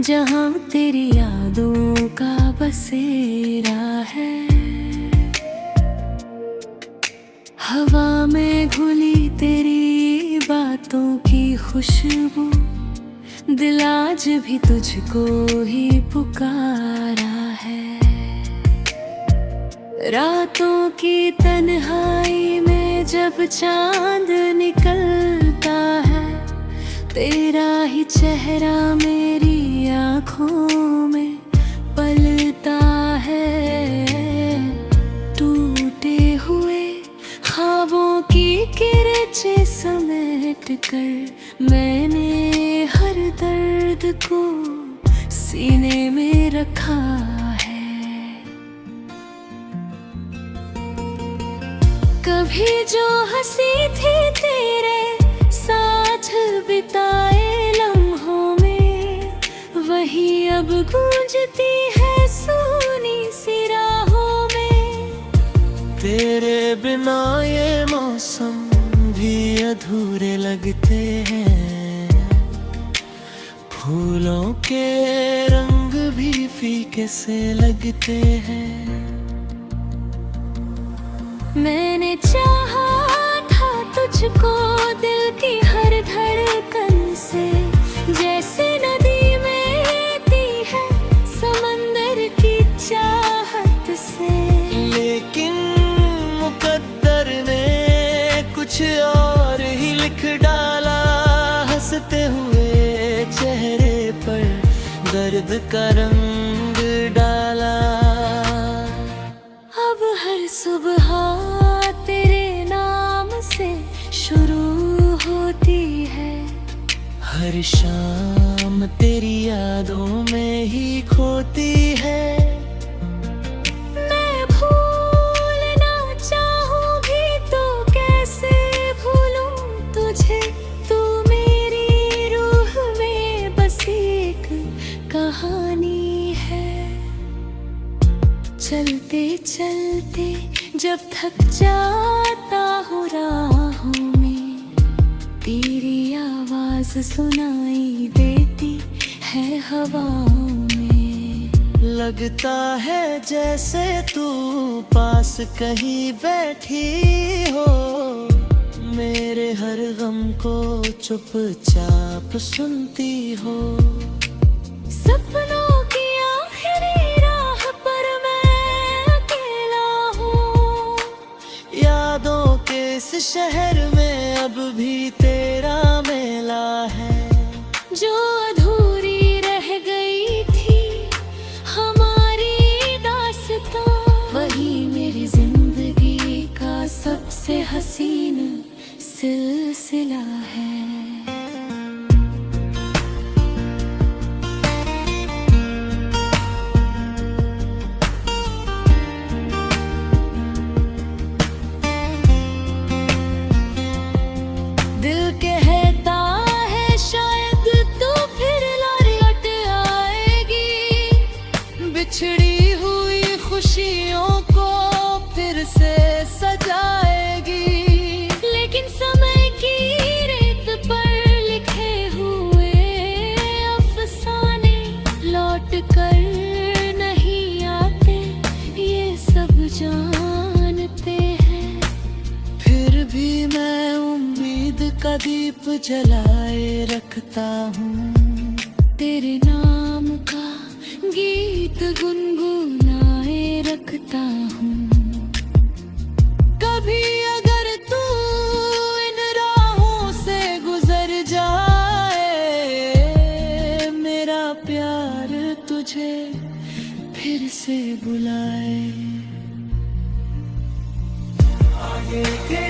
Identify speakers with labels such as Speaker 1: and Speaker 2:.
Speaker 1: जहाँ तेरी यादों का बसेरा है। हवा में घुली तेरी बातों की खुशबू, दिल आज भी तुझको ही पुकारा है। रातों की तन्हाई में जब चांद निकलता है, तेरा ही चेहरा मेरी आँखों में पलता है। टूटे हुए ख्वाबों की किरचें समेट कर मैंने हर दर्द को सीने में रखा है। कभी जो हंसी थी तेरे साथ बिताए लम्हों में, वही अब गूंजती है सुनी सी राहों में।
Speaker 2: तेरे बिना ये मौसम भी अधूरे लगते हैं, फूलों के रंग भी फीके से लगते हैं।
Speaker 1: मैंने चाहा था तुझको दिल की हर धड़कन से, जैसे नदी में बहती है समंदर की चाहत से।
Speaker 2: लेकिन मुकद्दर ने कुछ और ही लिख डाला, हंसते हुए चेहरे पर दर्द का रंग डाला।
Speaker 1: अब हर सुबह तेरे नाम से शुरू होती है,
Speaker 2: हर शाम तेरी यादों में ही खोती है।
Speaker 1: मैं भूलना चाहूँ भी तो कैसे भूलूं तुझे, तू मेरी रूह में बस एक कहानी है। चलते चलते जब थक जाता हूँ राहों में, तेरी आवाज सुनाई देती है हवाओं में।
Speaker 2: लगता है जैसे तू पास कहीं बैठी हो, मेरे हर गम को चुपचाप सुनती हो।
Speaker 1: सपनों की आखिरी राह पर मैं अकेला हूँ,
Speaker 2: यादों के इस शहर में अब भी तेरा मेला है।
Speaker 1: जो अधूरी रह गई थी हमारी दास्तां, वही मेरी जिंदगी का सबसे हसीन सिलसिला है। दिल कहता है शायद तू फिर लौट आएगी, बिछड़ी हुई खुशियों को फिर से सजाएगी। लेकिन समय की रेत पर लिखे हुए अफसाने लौट कर नहीं आते, ये सब जानते हैं।
Speaker 2: फिर भी मैं उम्मीद का दीप जलाए रखता हूँ,
Speaker 1: तेरे नाम का गीत गुनगुनाए रखता हूँ।
Speaker 2: कभी अगर तू इन राहों से गुजर जाए, मेरा प्यार तुझे फिर से बुलाए। आगे के